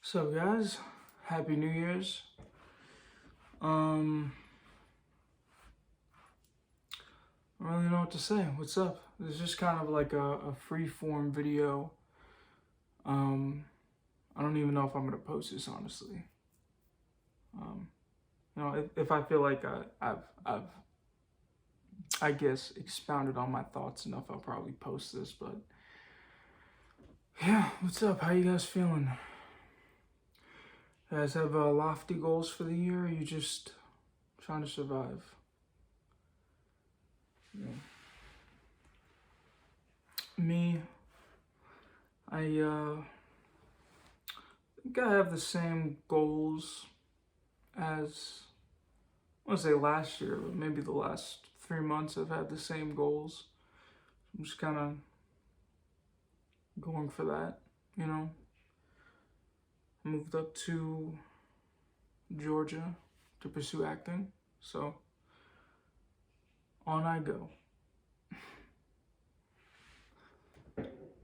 So guys, Happy New Year's. I don't really know what to say. What's up? This is just kind of like a free-form video. I don't even know if I'm gonna post this honestly. If I feel like I've I guess expounded on my thoughts enough, I'll probably post this. But yeah, what's up? How you guys feeling? You guys have lofty goals for the year? Or are you just trying to survive? Yeah. Me, I think I have the same goals as, I want to say last year, but maybe the last 3 months I've had the same goals. I'm just kind of going for that, you know. I moved up to Georgia to pursue acting, so on I go.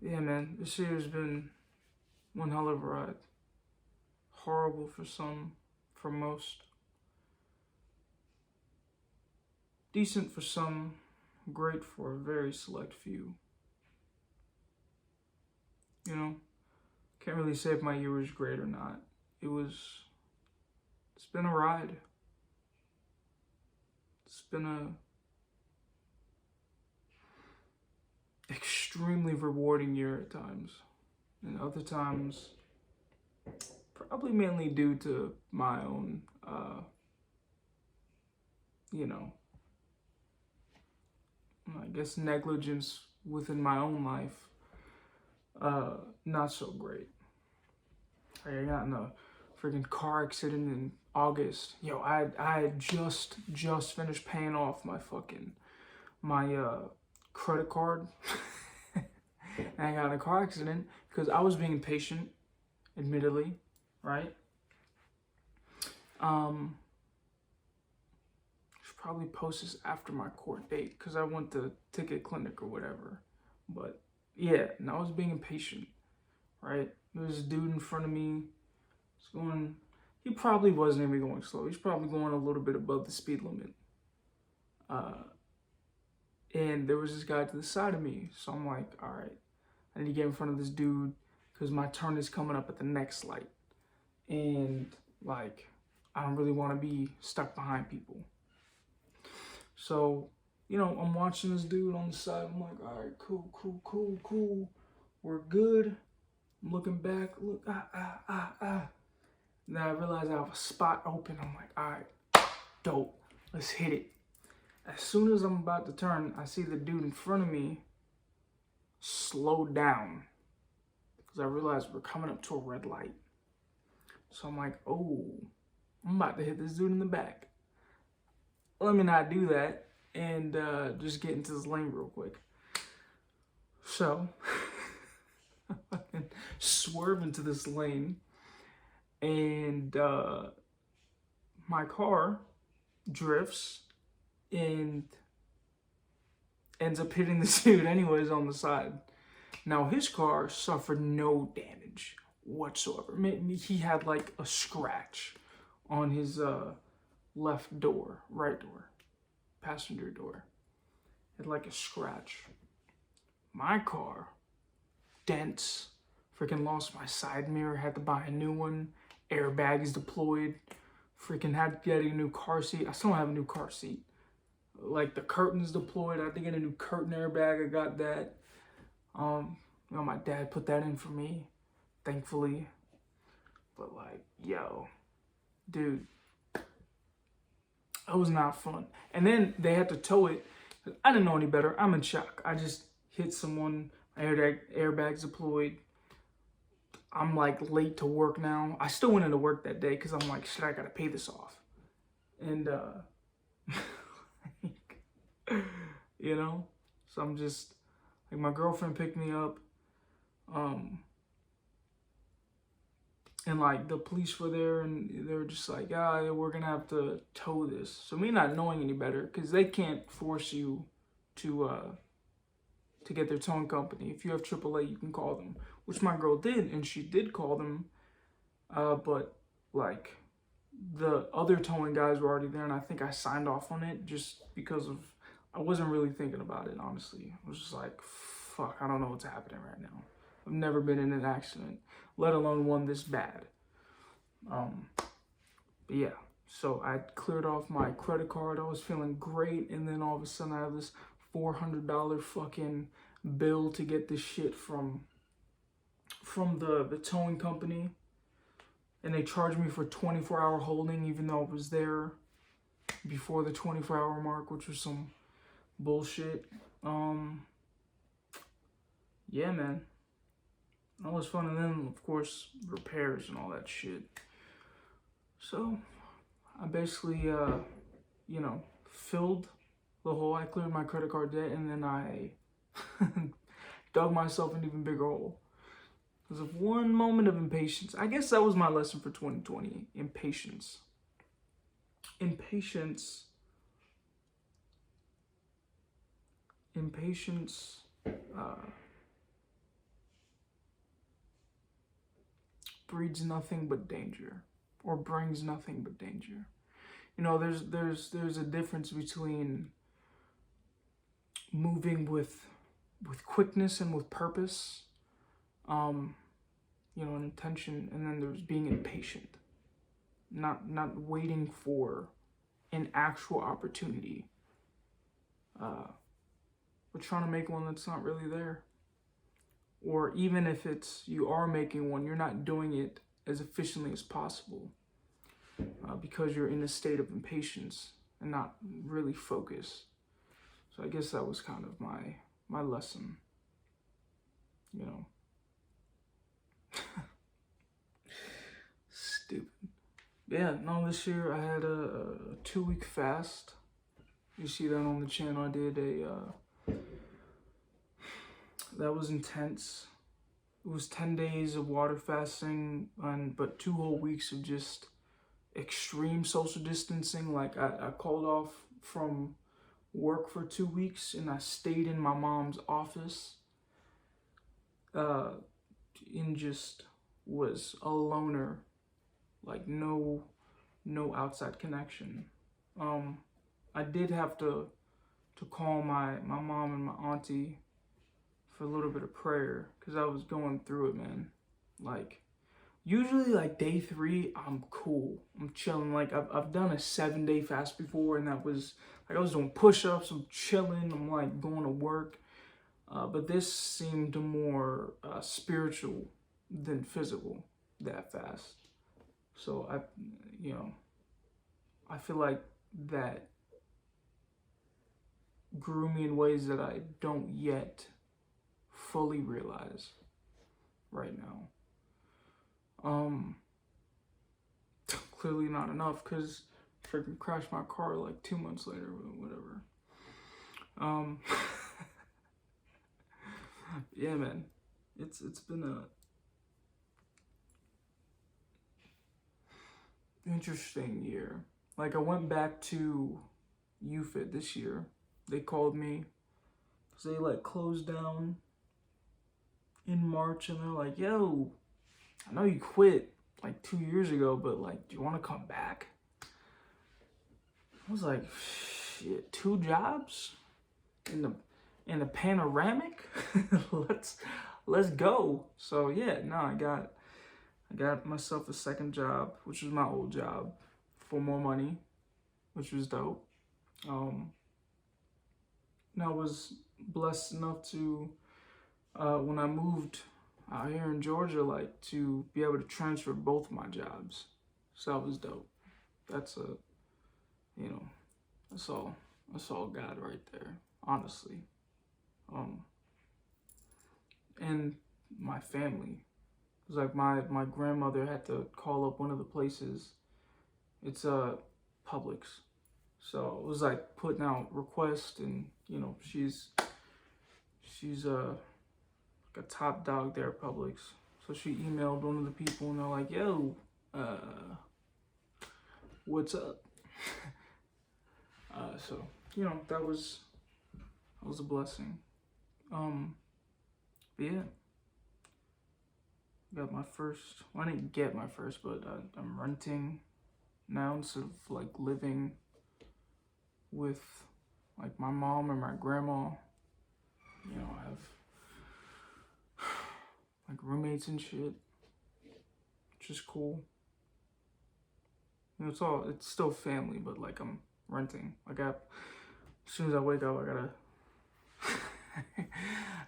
Yeah, man, this year's been one hell of a ride. Horrible for some, for most. Decent for some, great for a very select few. You know, can't really say if my year was great or not. It's been a ride. It's been a extremely rewarding year at times. And other times, probably mainly due to my own, I guess negligence within my own life. Not so great. I got in a freaking car accident in August. Yo, I had just finished paying off my credit card. And I got in a car accident because I was being patient, admittedly, right? Should probably post this after my court date because I went to ticket clinic or whatever. But yeah, and I was being impatient, right? There was a dude in front of me. He probably wasn't even going slow. He's probably going a little bit above the speed limit. And there was this guy to the side of me. So I'm like, all right, I need to get in front of this dude because my turn is coming up at the next light. And like, I don't really want to be stuck behind people. So, I'm watching this dude on the side. I'm like, all right, cool. We're good. I'm looking back, look, Then I realize I have a spot open. I'm like, all right, dope, let's hit it. As soon as I'm about to turn, I see the dude in front of me slow down because I realized we're coming up to a red light. So I'm like, oh, I'm about to hit this dude in the back. Let me not do that and just get into this lane real quick. So I swerve into this lane and my car drifts and ends up hitting this dude anyways on the side. Now his car suffered no damage whatsoever. Maybe he had like a scratch on his left door, right door, passenger door. Had like a scratch. My car, dents, freaking lost my side mirror, had to buy a new one, airbags deployed, freaking had to get a new car seat. I still don't have a new car seat. Like the curtains deployed, I had to get a new curtain airbag, I got that. My dad put that in for me, thankfully. But like, yo, dude, it was not fun. And then they had to tow it. I didn't know any better. I'm in shock. I just hit someone, airbags deployed. I'm like late to work now. I still went into work that day because I'm like, shit, I gotta pay this off. And so I'm just like, my girlfriend picked me up. And like the police were there and they were just like, we're gonna have to tow this. So me not knowing any better, because they can't force you to get their towing company. If you have AAA, you can call them, which my girl did, and she did call them But like the other towing guys were already there, and I think I signed off on it just because of I wasn't really thinking about it, honestly. I was just like, fuck, I don't know what's happening right now. I've never been in an accident, let alone one this bad. But yeah, so I cleared off my credit card. I was feeling great, and then all of a sudden I have this $400 fucking bill to get this shit from the towing company, and they charged me for 24-hour holding, even though I was there before the 24-hour mark, which was some bullshit. Yeah, man, that was fun. And then of course repairs and all that shit. So I basically you know, filled the hole. I cleared my credit card debt, and then I dug myself an even bigger hole because of one moment of impatience. I guess that was my lesson for 2020. Impatience breeds nothing but danger, or brings nothing but danger. You know, there's a difference between moving with quickness and with purpose, you know, an intention, and then there's being impatient, not waiting for an actual opportunity, but trying to make one that's not really there. Or even if you are making one, you're not doing it as efficiently as possible, because you're in a state of impatience and not really focused. So I guess that was kind of my lesson, you know. Stupid. Yeah, no, this year I had a 2-week fast. You see that on the channel. I did that was intense. It was 10 days of water fasting, but 2 whole weeks of just extreme social distancing. Like I called off from work for 2 weeks, and I stayed in my mom's office, and just was a loner, like no outside connection. I did have to call my mom and my auntie for a little bit of prayer, because I was going through it, man. Like usually like day 3, I'm cool, I'm chilling. Like I've done a 7-day fast before, and that was like I was doing push-ups, I'm chilling, I'm like going to work. But this seemed more spiritual than physical, that fast. So I feel like that grew me in ways that I don't yet fully realize right now. Clearly not enough, because freaking crashed my car like 2 months later, whatever. Yeah, man, it's been a interesting year. Like I went back to UFIT this year. They called me because they like closed down in March, and they're like, yo, I know you quit like 2 years ago, but like, do you want to come back? I was like, shit, 2 jobs in the panoramic? let's go. So yeah, no, I got myself a second job, which was my old job, for more money, which was dope. And I was blessed enough to, when I moved out here in Georgia, like to be able to transfer both my jobs. So that was dope. That's that's all God right there, honestly. And my family. It was like my grandmother had to call up one of the places. It's Publix. So it was like putting out requests, and she's like a top dog there at Publix. So she emailed one of the people, and they're like, yo, what's up? So that was a blessing. But yeah, got my first. Well, I didn't get my first, but I'm renting now instead of like living with like my mom or my grandma. You know, I have like roommates and shit, which is cool. You know, it's still family, but like I'm renting. Like as soon as I wake up,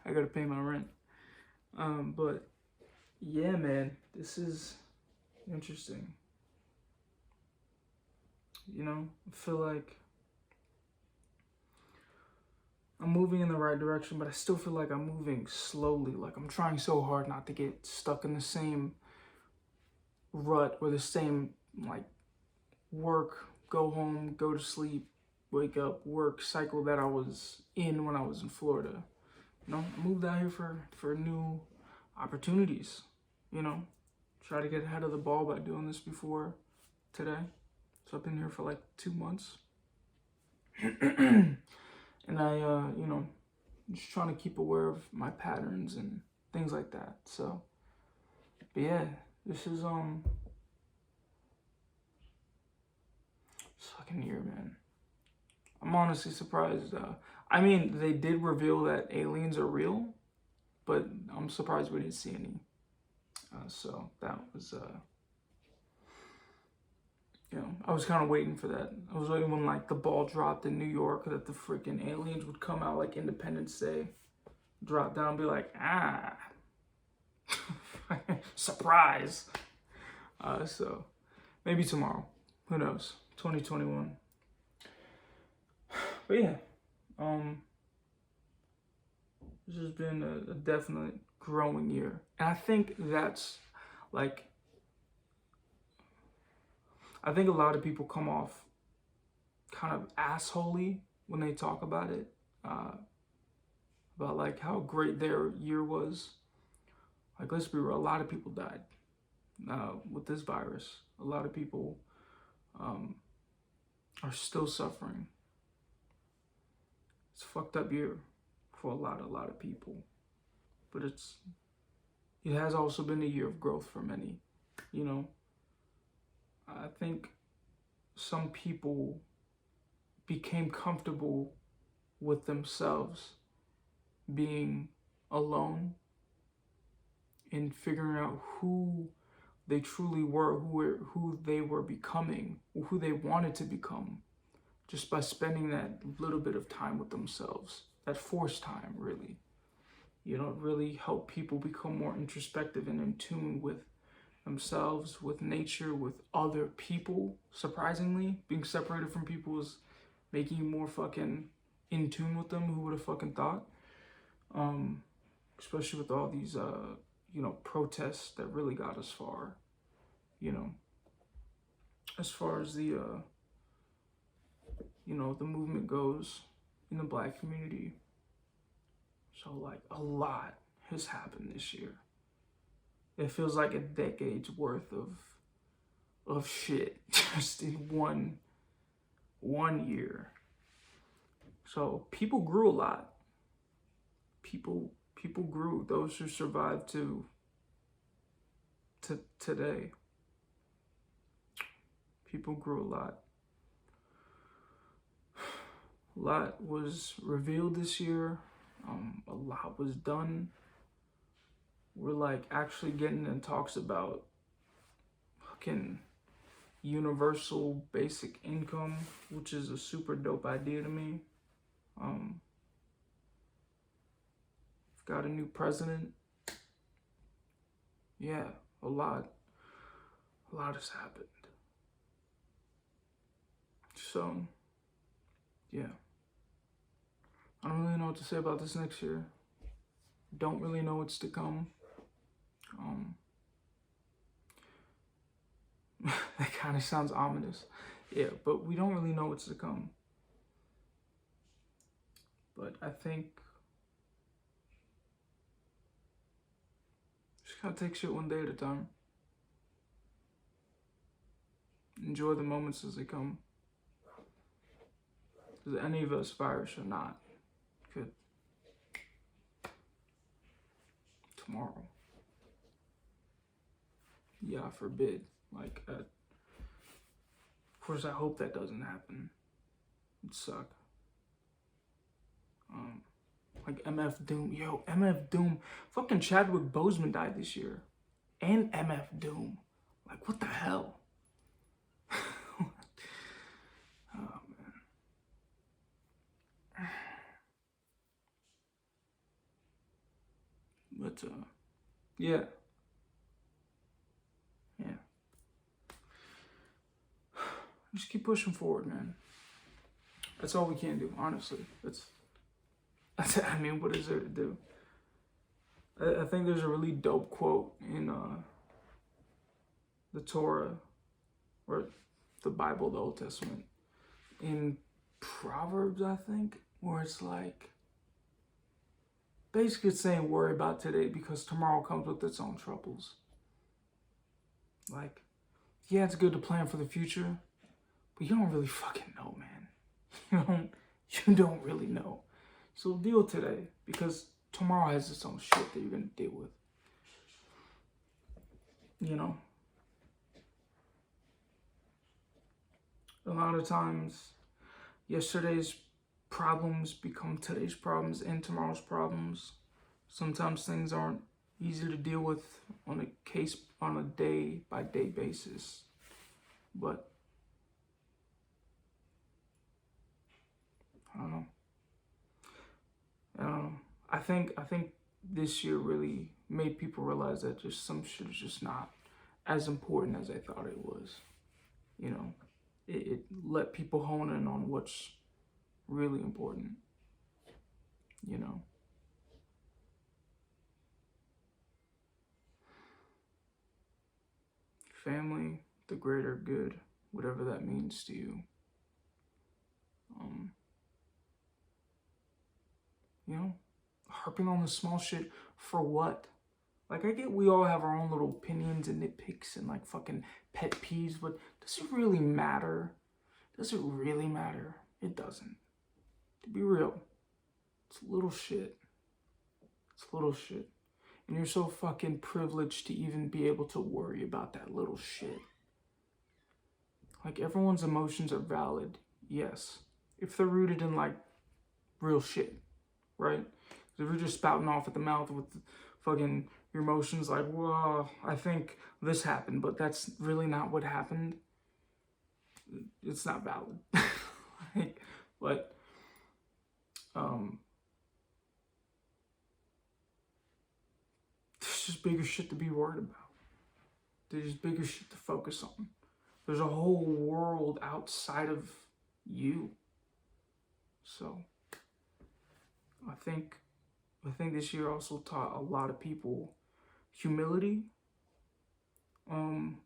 I gotta pay my rent. But yeah, man, this is interesting. You know, I feel like I'm moving in the right direction, but I still feel like I'm moving slowly. Like I'm trying so hard not to get stuck in the same rut or the same like work, go home, go to sleep, wake up, work cycle that I was in when I was in Florida. You know, I moved out here for new opportunities. You know, try to get ahead of the ball by doing this before today. So I've been here for like 2 months. And I, you know, just trying to keep aware of my patterns and things like that. So, but yeah, this is, fucking year, man. I'm honestly surprised. I mean, they did reveal that aliens are real, but I'm surprised we didn't see any. So that was, you know, I was kind of waiting for that. I was waiting when like the ball dropped in New York that the freaking aliens would come out like Independence Day, drop down, and be like, ah, surprise. So maybe tomorrow. Who knows? 2021. But yeah, this has been a definite growing year, and I think that's like. I think a lot of people come off kind of assholey when they talk about it, about like how great their year was. Like, let's be real, a lot of people died with this virus. A lot of people are still suffering. It's a fucked up year for a lot of people. But it has also been a year of growth for many, you know. I think some people became comfortable with themselves being alone and figuring out who they truly were, who they were becoming, who they wanted to become, just by spending that little bit of time with themselves, that forced time, really. You know, it really helped people become more introspective and in tune with themselves, with nature, with other people. Surprisingly, being separated from people is making you more fucking in tune with them. Who would have fucking thought? Especially with all these, you know, protests that really got us far. You know, as far as the, you know, the movement goes in the Black community. So like a lot has happened this year. It feels like a decade's worth of shit just in one year. So people grew a lot. People grew. Those who survived to today. People grew a lot. A lot was revealed this year. A lot was done. We're like actually getting in talks about fucking universal basic income, which is a super dope idea to me. We've got a new president. Yeah, a lot has happened. So, yeah. I don't really know what to say about this next year. Don't really know what's to come. That kind of sounds ominous. Yeah, but we don't really know what's to come. But I think just gotta take shit one day at a time. Enjoy the moments as they come. Because any of us, virus or not, could tomorrow. Yeah, forbid. Like, of course, I hope that doesn't happen. It'd suck. Like MF Doom. Yo, MF Doom. Fucking Chadwick Boseman died this year. And MF Doom. Like, what the hell? Oh, man. But, yeah. Yeah. Just keep pushing forward, man. That's all we can do, honestly. That's I mean, what is there to do? I think there's a really dope quote in the Torah, or the Bible, the Old Testament, in Proverbs, I think, where it's like, basically it's saying worry about today because tomorrow comes with its own troubles. Like, yeah, it's good to plan for the future, but you don't really fucking know, man. You don't really know. So deal today, because tomorrow has its own shit that you're gonna deal with. You know? A lot of times, yesterday's problems become today's problems and tomorrow's problems. Sometimes things aren't easy to deal with on a day by day basis. But I don't know. I think this year really made people realize that just some shit is just not as important as I thought it was. You know, it let people hone in on what's really important. You know. Family, the greater good, whatever that means to you. You know, harping on the small shit for what? Like, I get we all have our own little opinions and nitpicks and like fucking pet peeves, but does it really matter? Does it really matter? It doesn't. To be real, it's little shit. It's little shit. And you're so fucking privileged to even be able to worry about that little shit. Like, everyone's emotions are valid, yes, if they're rooted in like real shit, right? If you're just spouting off at the mouth with fucking your emotions like, well, I think this happened, but that's really not what happened, it's not valid. Like, but there's just bigger shit to be worried about. There's bigger shit to focus on. There's a whole world outside of you. So I think this year also taught a lot of people humility, and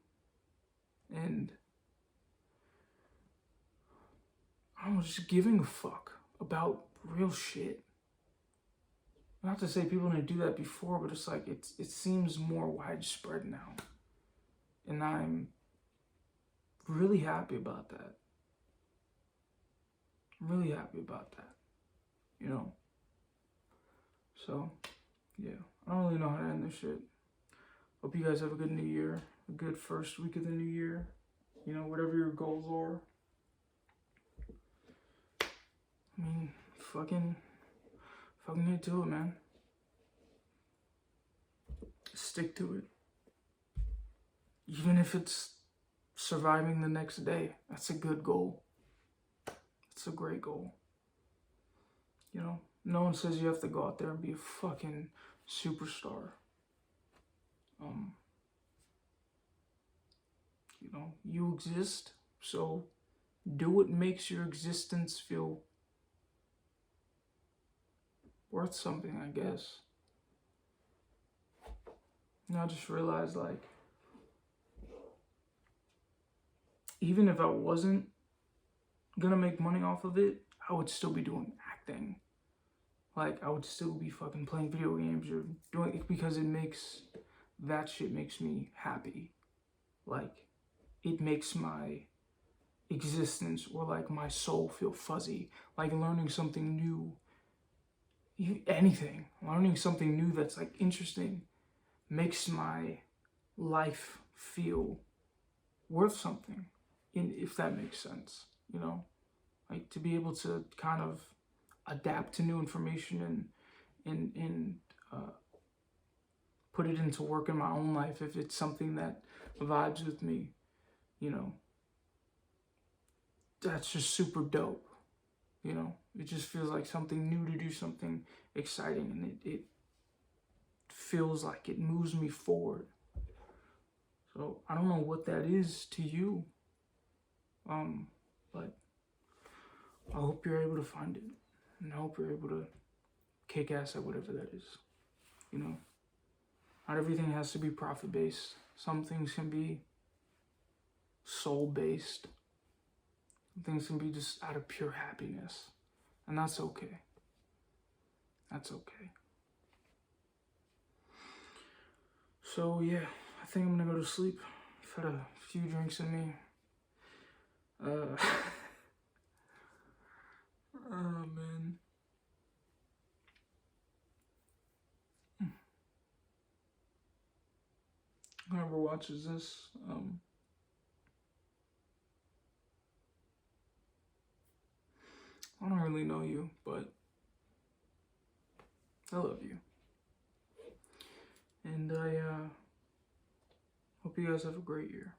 I don't know, just giving a fuck about real shit. Not to say people didn't do that before, but it's like it seems more widespread now, and I'm really happy about that. I'm really happy about that. You know. So, yeah, I don't really know how to end this shit. Hope you guys have a good new year, a good first week of the new year. You know, whatever your goals are. I mean, fucking get to it, man. Stick to it. Even if it's surviving the next day, that's a good goal. It's a great goal. You know, no one says you have to go out there and be a fucking superstar. You know, you exist, so do what makes your existence feel worth something, I guess. And I just realized, like, even if I wasn't gonna make money off of it, I would still be doing acting. Like, I would still be fucking playing video games or doing it because that shit makes me happy. Like, it makes my existence or like my soul feel fuzzy. Like learning something new, anything, learning something new that's like interesting makes my life feel worth something, if that makes sense, you know? Like, to be able to kind of adapt to new information and put it into work in my own life if it's something that vibes with me, you know, that's just super dope, you know? It just feels like something new to do, something exciting, and it feels like it moves me forward. So I don't know what that is to you, but I hope you're able to find it, and I hope you're able to kick ass at whatever that is, you know? Not everything has to be profit-based. Some things can be soul-based. Some things can be just out of pure happiness. And that's okay. That's okay. So, yeah, I think I'm gonna go to sleep. I've had a few drinks in me. Oh, man. Whoever watches this, I don't really know you, but I love you. And I hope you guys have a great year.